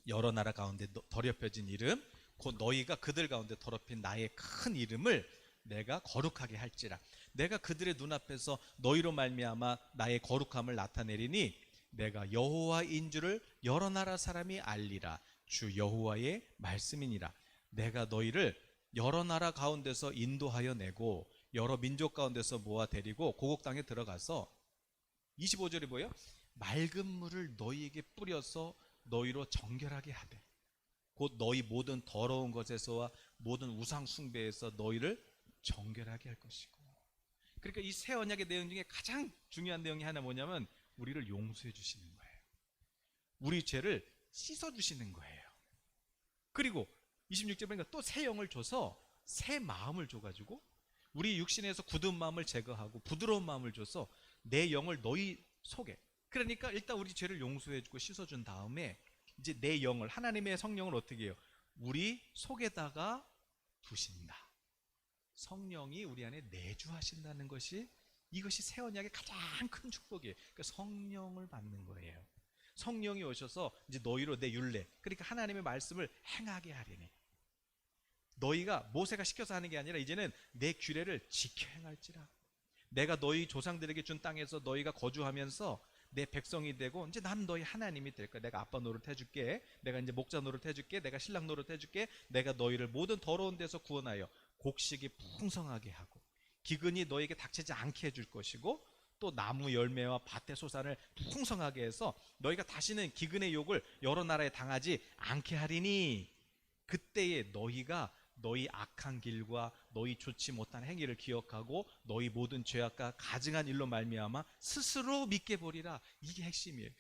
[SPEAKER 1] 여러 나라 가운데 더럽혀진 이름, 곧 너희가 그들 가운데 더럽힌 나의 큰 이름을 내가 거룩하게 할지라. 내가 그들의 눈앞에서 너희로 말미암아 나의 거룩함을 나타내리니 내가 여호와인 줄을 여러 나라 사람이 알리라. 주 여호와의 말씀이니라. 내가 너희를 여러 나라 가운데서 인도하여 내고 여러 민족 가운데서 모아 데리고 고국 땅에 들어가서, 25절이 뭐예요? 맑은 물을 너희에게 뿌려서 너희로 정결하게 하되, 곧 너희 모든 더러운 것에서와 모든 우상 숭배에서 너희를 정결하게 할 것이고. 그러니까 이 새 언약의 내용 중에 가장 중요한 내용이 하나 뭐냐면 우리를 용서해 주시는 거예요. 우리 죄를 씻어 주시는 거예요. 그리고 26절에 보니까 또 새 영을 줘서 새 마음을 줘가지고 우리 육신에서 굳은 마음을 제거하고 부드러운 마음을 줘서 내 영을 너희 속에, 그러니까 일단 우리 죄를 용서해주고 씻어준 다음에 이제 내 영을, 하나님의 성령을 어떻게 해요? 우리 속에다가 두신다. 성령이 우리 안에 내주하신다는 것이, 이것이 새 언약의 가장 큰 축복이에요. 그러니까 성령을 받는 거예요. 성령이 오셔서 이제 너희로 내 율례, 그러니까 하나님의 말씀을 행하게 하리니, 너희가 모세가 시켜서 하는 게 아니라 이제는 내 규례를 지켜 행할지라. 내가 너희 조상들에게 준 땅에서 너희가 거주하면서 내 백성이 되고, 이제 나는 너희 하나님이 될 거야. 내가 아빠 노릇 해줄게, 내가 이제 목자 노릇 해줄게, 내가 신랑 노릇 해줄게, 내가 너희를 모든 더러운 데서 구원하여 곡식이 풍성하게 하고 기근이 너에게 닥치지 않게 해줄 것이고, 또 나무 열매와 밭의 소산을 풍성하게 해서 너희가 다시는 기근의 욕을 여러 나라에 당하지 않게 하리니, 그때에 너희가 너희 악한 길과 너희 좋지 못한 행위를 기억하고 너희 모든 죄악과 가증한 일로 말미암아 스스로 믿게 보리라. 이게 핵심이에요.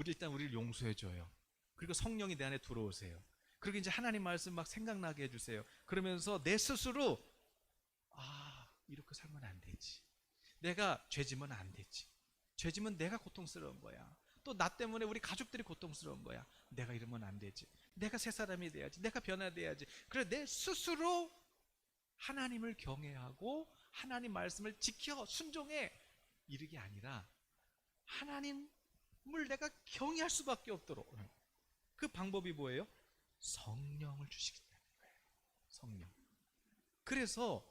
[SPEAKER 1] 일단 우리를 용서해줘요. 그리고 성령이 내 안에 들어오세요. 그리고 이제 하나님 말씀 막 생각나게 해주세요. 그러면서 내 스스로, 이렇게 살면 안 되지, 내가 죄지면 안 되지, 죄지면 내가 고통스러운 거야, 또 나 때문에 우리 가족들이 고통스러운 거야, 내가 이러면 안 되지, 내가 새 사람이 돼야지, 내가 변화돼야지. 그래, 내 스스로 하나님을 경외하고 하나님 말씀을 지켜 순종해, 이르게 아니라 하나님을 내가 경외할 수밖에 없도록. 그 방법이 뭐예요? 성령을 주시겠다는 거예요. 성령. 그래서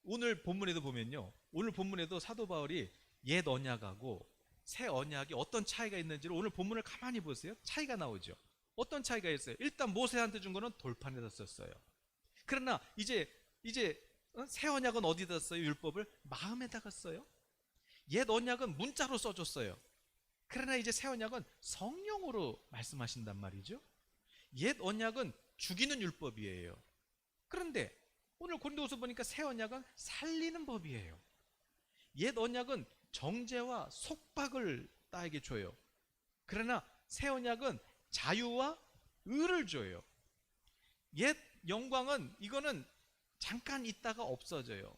[SPEAKER 1] 오늘 본문에도 보면요, 오늘 본문에도 사도 바울이 옛 언약하고 새 언약이 어떤 차이가 있는지를 오늘 본문을 가만히 보세요. 차이가 나오죠. 어떤 차이가 있어요? 일단 모세한테 준 거는 돌판에다 썼어요. 그러나 이제 새 언약은 어디다 써요? 율법을 마음에다가 써요. 옛 언약은 문자로 써줬어요. 그러나 이제 새 언약은 성령으로 말씀하신단 말이죠. 옛 언약은 죽이는 율법이에요. 그런데 오늘 고린도후서 보니까 새 언약은 살리는 법이에요. 옛 언약은 정죄와 속박을 나에게 줘요. 그러나 새 언약은 자유와 의를 줘요. 옛 영광은, 이거는 잠깐 있다가 없어져요.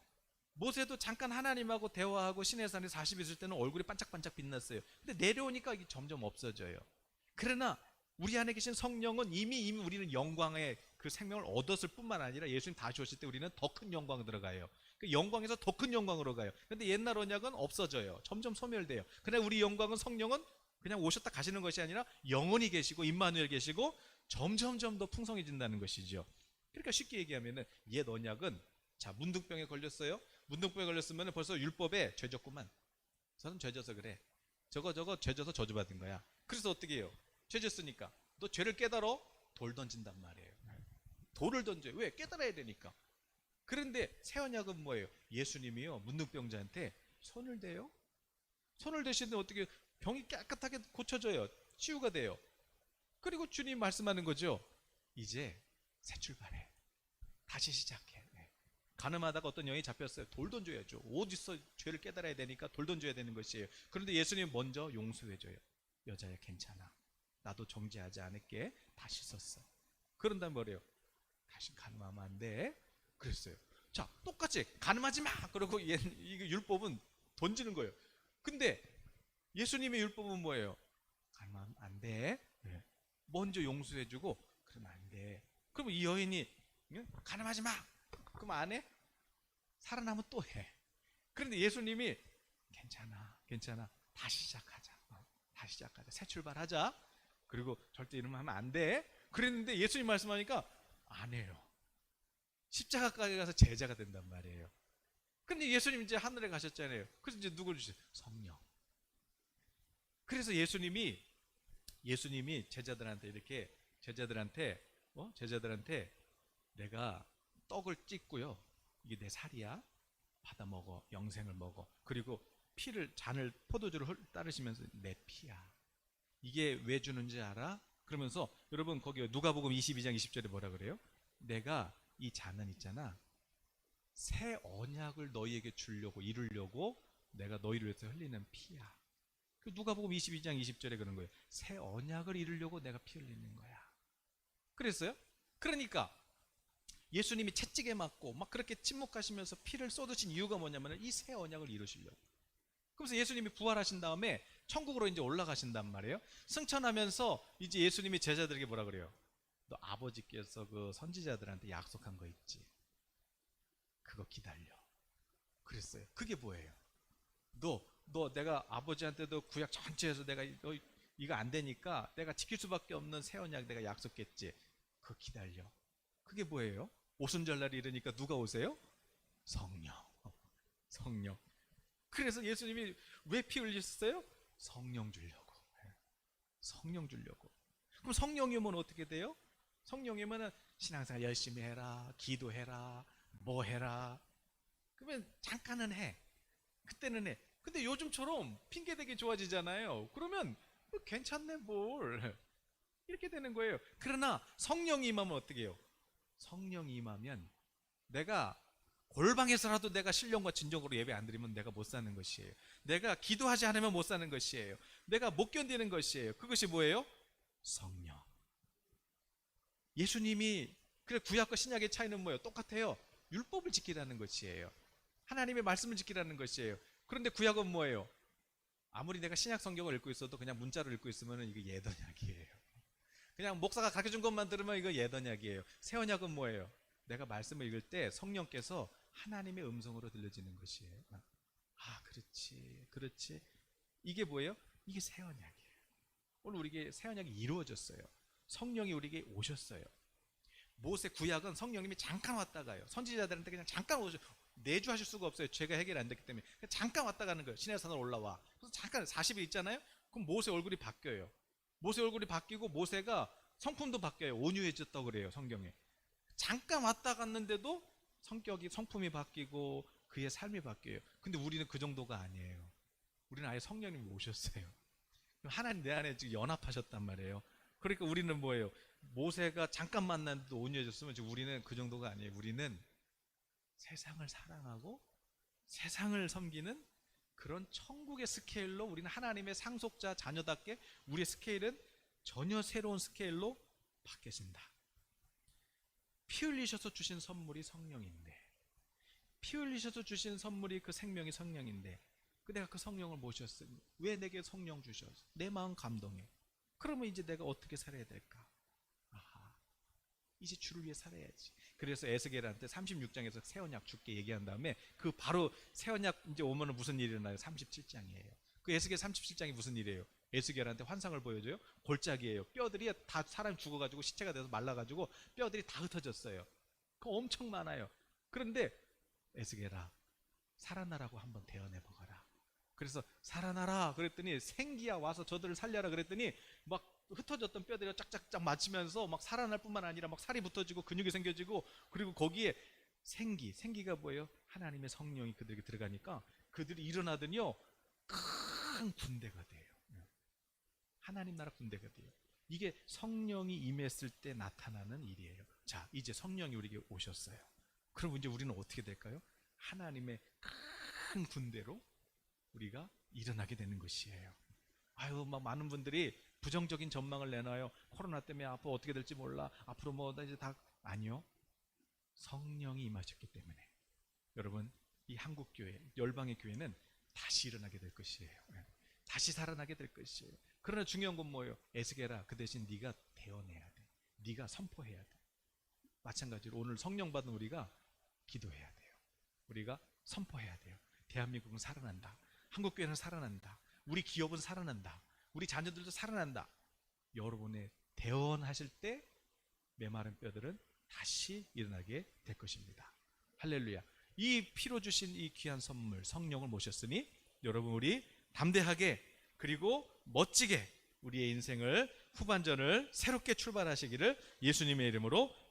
[SPEAKER 1] 모세도 잠깐 하나님하고 대화하고 시내산에 40 있을 때는 얼굴이 반짝반짝 빛났어요. 근데 내려오니까 이게 점점 없어져요. 그러나 우리 안에 계신 성령은 이미 우리는 영광의 그 생명을 얻었을 뿐만 아니라 예수님 다시 오실 때 우리는 더 큰 영광으로 들어가요. 그 영광에서 더 큰 영광으로 가요. 근데 옛날 언약은 없어져요. 점점 소멸돼요. 그러나 우리 영광은, 성령은 그냥 오셨다 가시는 것이 아니라 영원히 계시고 임마누엘 계시고 점점점 더 풍성해진다는 것이죠. 그러니까 쉽게 얘기하면은 옛 언약은, 자, 문둥병에 걸렸어요. 문둥병에 걸렸으면 벌써 율법에 죄졌구만. 저는 죄져서 그래. 저거 죄져서 저주받은 거야. 그래서 어떻게 해요? 죄졌으니까 너 죄를 깨달아, 돌 던진단 말이에요. 돌을 던져요. 왜? 깨달아야 되니까. 그런데 새 언약은 뭐예요? 예수님이요, 문둥병자한테 손을 대요. 손을 대시는데 어떻게 병이 깨끗하게 고쳐져요. 치유가 돼요. 그리고 주님 말씀하는 거죠. 이제 새 출발해. 다시 시작해. 가늠하다가 어떤 영이 잡혔어요. 돌 던져야죠. 어디서 죄를 깨달아야 되니까 돌 던져야 되는 것이에요. 그런데 예수님 먼저 용서해줘요. 여자야, 괜찮아. 나도 정죄하지 않을게. 다시 썼어. 그런 다음에 뭐래요? 다시 가늠하면 안 돼. 그랬어요. 자, 똑같이 가늠하지 마. 그러고 이게 율법은 던지는 거예요. 근데 예수님의 율법은 뭐예요? 가늠하면 안 돼. 먼저 용서해주고, 그러면 안 돼. 그러면 이 여인이 가늠하지 마. 그럼 안 해? 살아나면 또 해. 그런데 예수님이 괜찮아. 다시 시작하자. 다시 시작하자. 새 출발하자. 그리고 절대 이러면 하면 안 돼. 그랬는데 예수님 말씀하니까 안 해요. 십자가까지 가서 제자가 된단 말이에요. 근데 예수님 이제 하늘에 가셨잖아요. 그래서 이제 누굴 주세요? 성령. 그래서 예수님이 제자들한테 이렇게, 제자들한테 내가 떡을 찢고요, 이게 내 살이야, 받아 먹어, 영생을 먹어. 그리고 잔을, 포도주를 따르시면서 내 피야. 이게 왜 주는지 알아? 그러면서 여러분 거기 누가복음 22장 20절에 뭐라 그래요? 내가 이 잔은 있잖아, 새 언약을 너희에게 주려고, 이루려고 내가 너희를 위해서 흘리는 피야. 그 누가복음 22장 20절에 그런 거예요. 새 언약을 이루려고 내가 피 흘리는 거야. 그랬어요? 그러니까 예수님이 채찍에 맞고 막 그렇게 침묵하시면서 피를 쏟으신 이유가 뭐냐면 이 새 언약을 이루시려고. 그래서 예수님이 부활하신 다음에 천국으로 이제 올라가신단 말이에요. 승천하면서 이제 예수님이 제자들에게 뭐라 그래요? 너 아버지께서 그 선지자들한테 약속한 거 있지? 그거 기다려. 그랬어요. 그게 뭐예요? 너 내가 아버지한테도 구약 전체에서 내가 너 이거 안 되니까 내가 지킬 수밖에 없는 새 언약 내가 약속했지. 그거 기다려. 그게 뭐예요? 오순절날이 이르니까 누가 오세요? 성령. 성령. 그래서 예수님이 왜 피 흘리셨어요? 성령 주려고. 성령 주려고. 그럼 성령이면 어떻게 돼요? 성령이면 신앙생활 열심히 해라, 기도해라, 뭐 해라. 그러면 잠깐은 해. 그때는 해. 근데 요즘처럼 핑계대기 좋아지잖아요. 그러면 괜찮네 뭘. 이렇게 되는 거예요. 그러나 성령이 임하면 어떻게 해요? 성령이 임하면 내가 골방에서라도 내가 신령과 진정으로 예배 안 드리면 내가 못 사는 것이에요. 내가 기도하지 않으면 못 사는 것이에요. 내가 못 견디는 것이에요. 그것이 뭐예요? 성령. 예수님이 그래 구약과 신약의 차이는 뭐예요? 똑같아요. 율법을 지키라는 것이에요. 하나님의 말씀을 지키라는 것이에요. 그런데 구약은 뭐예요? 아무리 내가 신약 성경을 읽고 있어도 그냥 문자로 읽고 있으면 이거 예언약이에요. 그냥 목사가 가르쳐준 것만 들으면 이거 예언약이에요. 새 언약은 뭐예요? 내가 말씀을 읽을 때 성령께서 하나님의 음성으로 들려지는 것이에요. 아, 그렇지, 그렇지. 이게 뭐예요? 이게 새 언약이에요. 오늘 우리에게 새 언약이 이루어졌어요. 성령이 우리에게 오셨어요. 모세 구약은 성령님이 잠깐 왔다 가요. 선지자들한테 그냥 잠깐 오셔. 내주하실 수가 없어요. 죄가 해결 안 됐기 때문에. 잠깐 왔다 가는 거예요. 시내 산으로 올라와. 그래서 잠깐 40일 있잖아요. 그럼 모세 얼굴이 바뀌어요. 모세 얼굴이 바뀌고 모세가 성품도 바뀌어요. 온유해졌다고 그래요. 성경에. 잠깐 왔다 갔는데도 성격이 성품이 바뀌고 그의 삶이 바뀌어요. 근데 우리는 그 정도가 아니에요. 우리는 아예 성령님이 오셨어요. 하나님 내 안에 지금 연합하셨단 말이에요. 그러니까 우리는 뭐예요? 모세가 잠깐 만났는데도 온유해졌으면 지금 우리는 그 정도가 아니에요. 우리는 세상을 사랑하고 세상을 섬기는 그런 천국의 스케일로 우리는 하나님의 상속자 자녀답게 우리의 스케일은 전혀 새로운 스케일로 바뀌어진다. 피 흘리셔서 주신 선물이 성령인데, 피 흘리셔서 주신 선물이 그 생명이 성령인데, 내가 그 성령을 모셨으니 왜 내게 성령 주셨어? 내 마음 감동해. 그러면 이제 내가 어떻게 살아야 될까? 아하, 이제 주를 위해 살아야지. 그래서 에스겔한테 36장에서 새 언약 주께 얘기한 다음에 그 바로 새 언약 이제 오면은 무슨 일이 일어나요? 37장이에요. 그 에스겔 37장이 무슨 일이에요? 에스겔한테 환상을 보여줘요. 골짜기예요. 뼈들이 다 사람 죽어가지고 시체가 돼서 말라가지고 뼈들이 다 흩어졌어요. 그거 엄청 많아요. 그런데 에스겔아, 살아나라고 한번 대언해보거라. 그래서 살아나라 그랬더니 생기야 와서 저들을 살려라 그랬더니 막 흩어졌던 뼈들이 짝짝짝 맞으면서 막 살아날 뿐만 아니라 막 살이 붙어지고 근육이 생겨지고, 그리고 거기에 생기가 뭐예요? 하나님의 성령이 그들에게 들어가니까 그들이 일어나더니요 큰 군대가 돼요. 하나님 나라 군대가 돼요. 이게 성령이 임했을 때 나타나는 일이에요. 자, 이제 성령이 우리에게 오셨어요. 그럼 이제 우리는 어떻게 될까요? 하나님의 큰 군대로 우리가 일어나게 되는 것이에요. 아유, 막 많은 분들이 부정적인 전망을 내놔요. 코로나 때문에 앞으로 어떻게 될지 몰라. 앞으로 뭐 이제 다 아니요. 성령이 임하셨기 때문에 여러분, 이 한국 교회, 열방의 교회는 다시 일어나게 될 것이에요. 다시 살아나게 될 것이에요. 그러나 중요한 건 뭐예요? 에스겔아, 그 대신 네가 대언해야 돼. 네가 선포해야 돼. 마찬가지로 오늘 성령 받은 우리가 기도해야 돼요. 우리가 선포해야 돼요. 대한민국은 살아난다. 한국교회는 살아난다. 우리 기업은 살아난다. 우리 자녀들도 살아난다. 여러분의 대언하실 때 메마른 뼈들은 다시 일어나게 될 것입니다. 할렐루야. 이 피로 주신 이 귀한 선물 성령을 모셨으니 여러분 우리 담대하게 그리고 멋지게 우리의 인생을 후반전을 새롭게 출발하시기를 예수님의 이름으로